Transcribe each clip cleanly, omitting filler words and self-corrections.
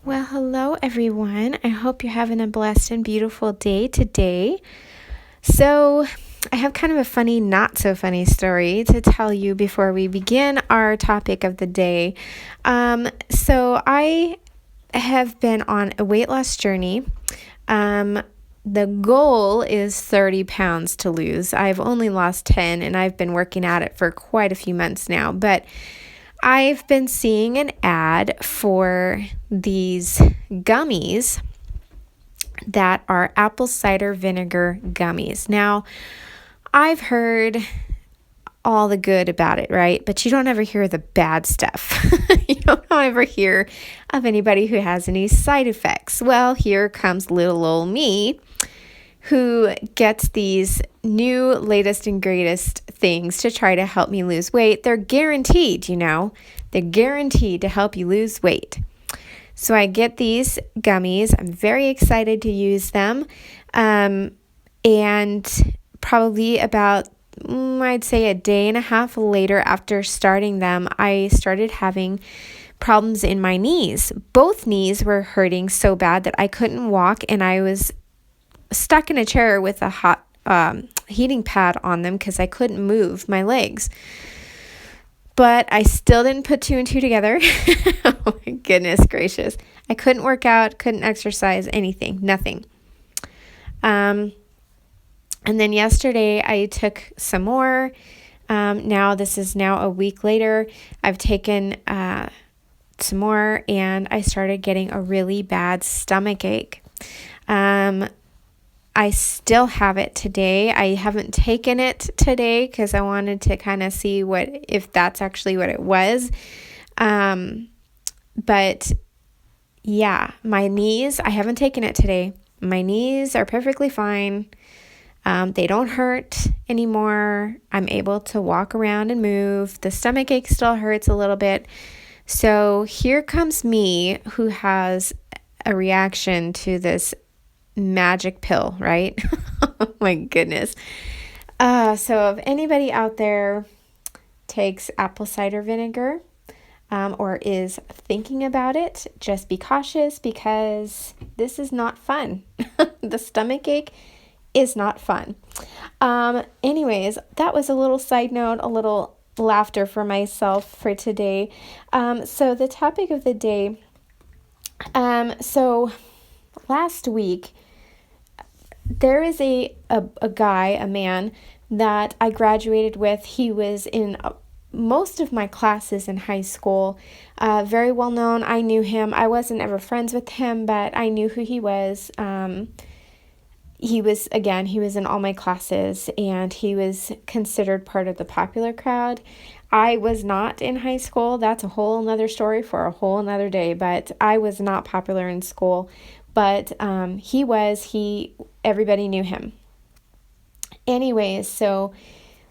Well, hello everyone. I hope you're having a blessed and beautiful day today. So, I have kind of a funny, not so funny story to tell you before we begin our topic of the day. I have been on a weight loss journey. The goal is 30 pounds to lose. I've only lost 10 and I've been working at it for quite a few months now, but I've been seeing an ad for these gummies that are apple cider vinegar gummies. Now, I've heard all the good about it, right? But you don't ever hear the bad stuff. You don't ever hear of anybody who has any side effects. Well, here comes little old me who gets these new latest and greatest things to try to help me lose weight. They're guaranteed, they're guaranteed to help you lose weight. So I get these gummies. I'm very excited to use them. And probably about, I'd say a day and a half later after starting them, I started having problems in my knees. Both knees were hurting so bad that I couldn't walk, and I was stuck in a chair with a hot heating pad on them because I couldn't move my legs. But I still didn't put two and two together. Oh my goodness gracious. I couldn't work out, couldn't exercise, anything, nothing. And then yesterday I took some more. This is now a week later. I've taken some more and I started getting a really bad stomach ache. I still have it today. I haven't taken it today because I wanted to kind of see if that's actually what it was. But yeah, my knees, I haven't taken it today. My knees are perfectly fine. They don't hurt anymore. I'm able to walk around and move. The stomach ache still hurts a little bit. So here comes me who has a reaction to this magic pill, right? Oh my goodness. So if anybody out there takes apple cider vinegar or is thinking about it, just be cautious because this is not fun. The stomach ache is not fun. Anyways, that was a little side note, a little laughter for myself for today. So the topic of the day, last week, there is a man that I graduated with. He was in most of my classes in high school, very well known. I knew him. I wasn't ever friends with him, but I knew who he was. He was in all my classes, and he was considered part of the popular crowd. I was not in high school. That's a whole nother story for a whole nother day, but I was not popular in school. But everybody knew him. Anyways, so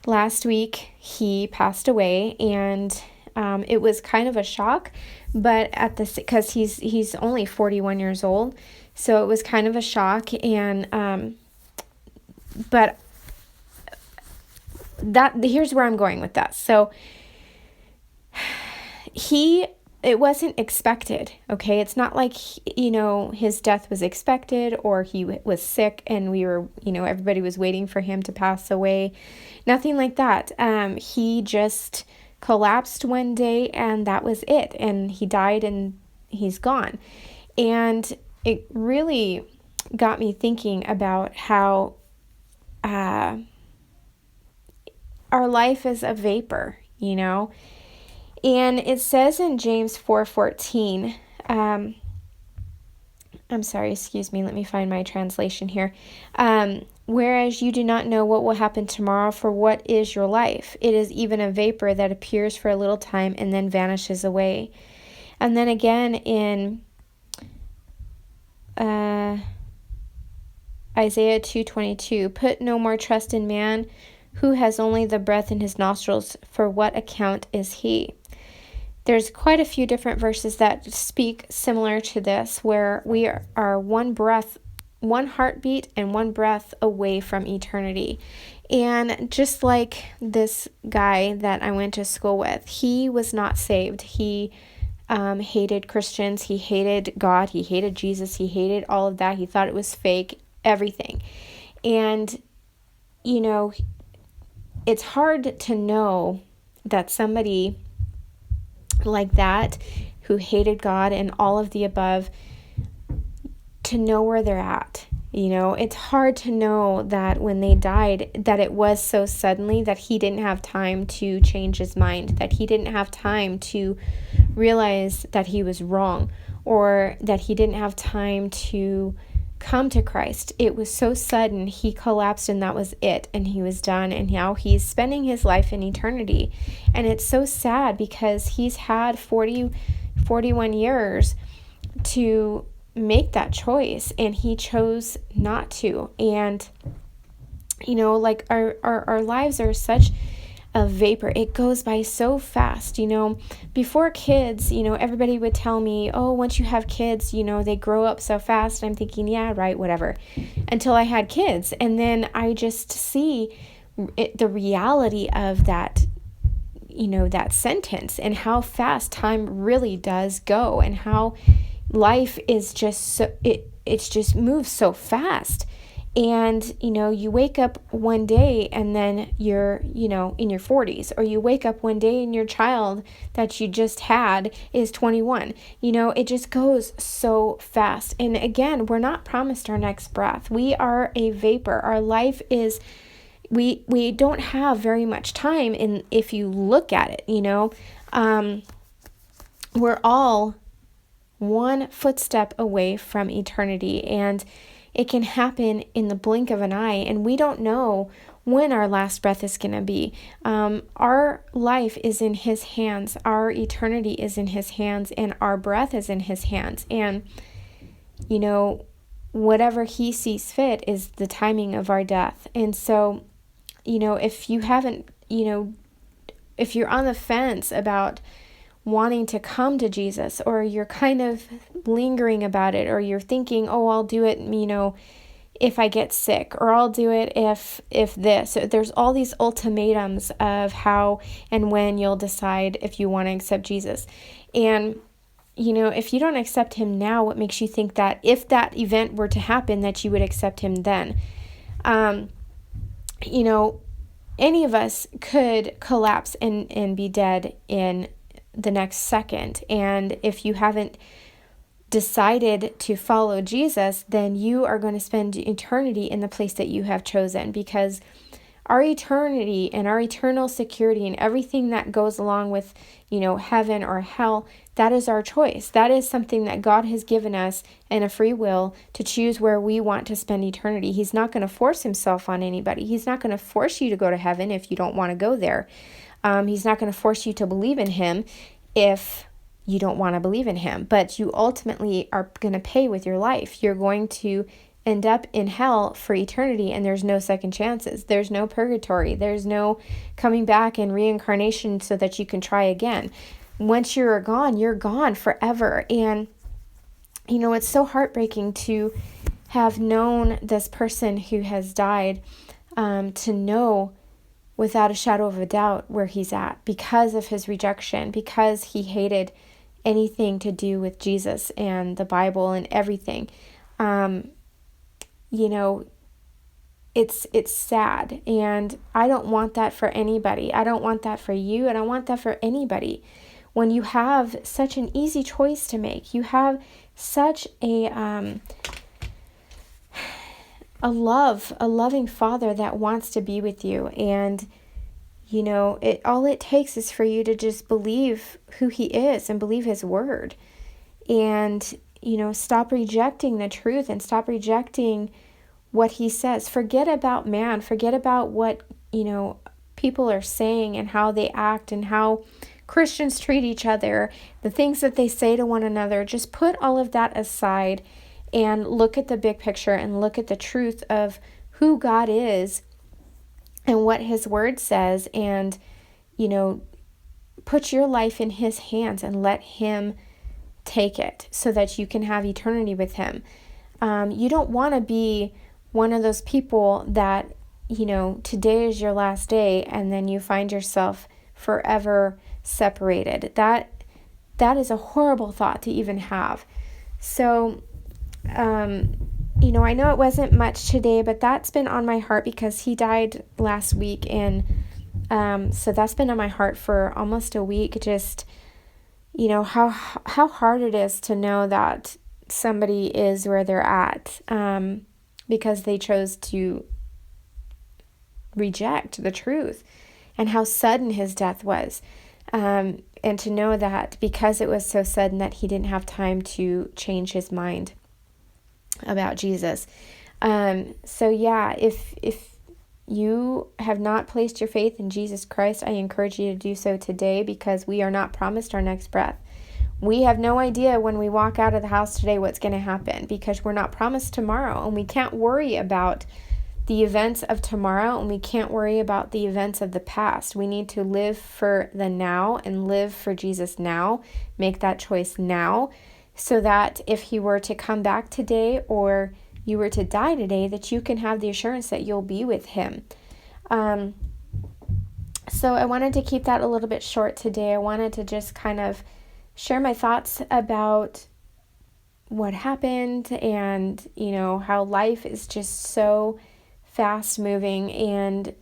last week he passed away, and it was kind of a shock, but because he's only 41 years old, so it was kind of a shock, and but here's where I'm going with that. So it wasn't expected, okay? It's not like, his death was expected or he was sick and everybody was waiting for him to pass away. Nothing like that. He just collapsed one day and that was it. And he died and he's gone. And it really got me thinking about how our life is a vapor, And it says in James 4:14, I'm sorry, excuse me, let me find my translation here. Whereas you do not know what will happen tomorrow, for what is your life? It is even a vapor that appears for a little time and then vanishes away. And then again in Isaiah 2:22, put no more trust in man who has only the breath in his nostrils, for what account is he? There's quite a few different verses that speak similar to this, where we are one breath, one heartbeat, and one breath away from eternity. And just like this guy that I went to school with, he was not saved. He hated Christians. He hated God. He hated Jesus. He hated all of that. He thought it was fake, everything. And, it's hard to know that somebody like that, who hated God and all of the above, to know where they're at. It's hard to know that when they died, that it was so suddenly that he didn't have time to change his mind, that he didn't have time to realize that he was wrong, or that he didn't have time to come to Christ. It was so sudden, he collapsed and that was it, and he was done, and now he's spending his life in eternity. And it's so sad because he's had 41 years to make that choice, and he chose not to. And like our lives are such a vapor. It goes by so fast. Before kids, everybody would tell me, oh, once you have kids, they grow up so fast. I'm thinking, yeah, right, whatever, until I had kids. And then I just see the reality of that, that sentence, and how fast time really does go, and how life is just so, it's just moves so fast. And, you wake up one day and then you're, in your 40s, or you wake up one day and your child that you just had is 21. It just goes so fast. And again, we're not promised our next breath. We are a vapor. Our life is, we don't have very much time. And if you look at it, we're all one footstep away from eternity, and it can happen in the blink of an eye, and we don't know when our last breath is going to be. Our life is in his hands. Our eternity is in his hands, and our breath is in his hands. And, whatever he sees fit is the timing of our death. And so, if you haven't, if you're on the fence about wanting to come to Jesus, or you're kind of lingering about it, or you're thinking, oh, I'll do it, if I get sick, or I'll do it if this. There's all these ultimatums of how and when you'll decide if you want to accept Jesus. And, if you don't accept him now, what makes you think that if that event were to happen, that you would accept him then? Any of us could collapse and be dead in the next second. And if you haven't decided to follow Jesus, then you are going to spend eternity in the place that you have chosen, because our eternity and our eternal security and everything that goes along with, heaven or hell, that is our choice. That is something that God has given us in a free will to choose where we want to spend eternity. He's not going to force himself on anybody. He's not going to force you to go to heaven if you don't want to go there. He's not going to force you to believe in him if you don't want to believe in him. But you ultimately are going to pay with your life. You're going to end up in hell for eternity, and there's no second chances. There's no purgatory. There's no coming back and reincarnation so that you can try again. Once you're gone forever. And, it's so heartbreaking to have known this person who has died, to know without a shadow of a doubt where he's at, because of his rejection, because he hated anything to do with Jesus and the Bible and everything. It's sad, and I don't want that for anybody. I don't want that for you. I don't want that for anybody. When you have such an easy choice to make, you have such a loving Father that wants to be with you. And, all it takes is for you to just believe who he is and believe his word. And, stop rejecting the truth and stop rejecting what he says. Forget about man. Forget about what, people are saying and how they act and how Christians treat each other, the things that they say to one another. Just put all of that aside and look at the big picture and look at the truth of who God is and what his word says, and, put your life in his hands and let him take it so that you can have eternity with him. You don't want to be one of those people that, today is your last day and then you find yourself forever separated. That that is a horrible thought to even have. So, I know it wasn't much today, but that's been on my heart because he died last week. And so that's been on my heart for almost a week. Just, how hard it is to know that somebody is where they're at because they chose to reject the truth, and how sudden his death was. And to know that because it was so sudden that he didn't have time to change his mind about Jesus. So yeah, if you have not placed your faith in Jesus Christ, I encourage you to do so today, because we are not promised our next breath. We have no idea when we walk out of the house today what's going to happen, because we're not promised tomorrow, and we can't worry about the events of tomorrow, and we can't worry about the events of the past. We need to live for the now and live for Jesus now. Make that choice now, so that if he were to come back today or you were to die today, that you can have the assurance that you'll be with him. So I wanted to keep that a little bit short today. I wanted to just kind of share my thoughts about what happened, and how life is just so fast moving. And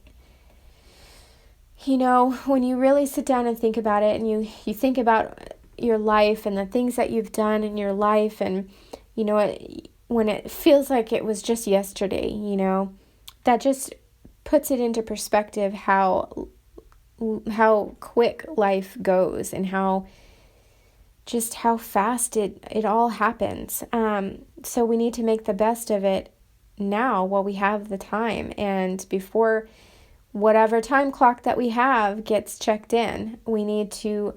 when you really sit down and think about it, and you think about your life and the things that you've done in your life, and when it feels like it was just yesterday, that just puts it into perspective how quick life goes, and how fast it all happens. So we need to make the best of it now while we have the time, and before whatever time clock that we have gets checked in. We need to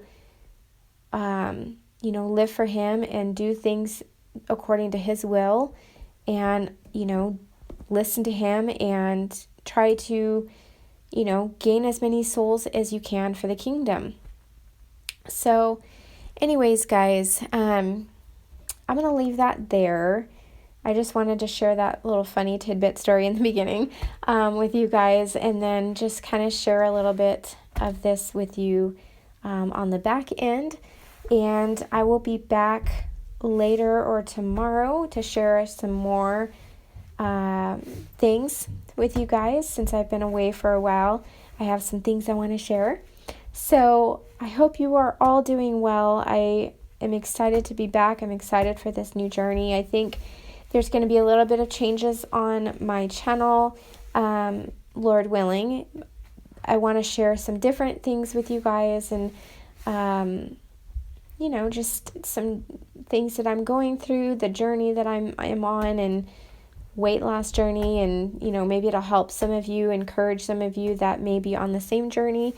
live for him and do things according to his will, and listen to him, and try to gain as many souls as you can for the kingdom. So anyways, guys, I'm gonna leave that there. I just wanted to share that little funny tidbit story in the beginning with you guys, and then just kind of share a little bit of this with you on the back end. And I will be back later or tomorrow to share some more things with you guys. Since I've been away for a while, I have some things I want to share. So I hope you are all doing well. I am excited to be back. I'm excited for this new journey. I think there's going to be a little bit of changes on my channel, Lord willing. I want to share some different things with you guys, and just some things that I'm going through, the journey that I'm on, and weight loss journey, and maybe it'll help some of you, encourage some of you that may be on the same journey.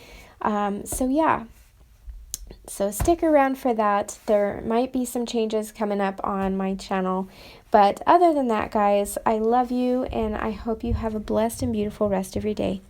So stick around for that. There might be some changes coming up on my channel, but other than that, guys, I love you, and I hope you have a blessed and beautiful rest of your day.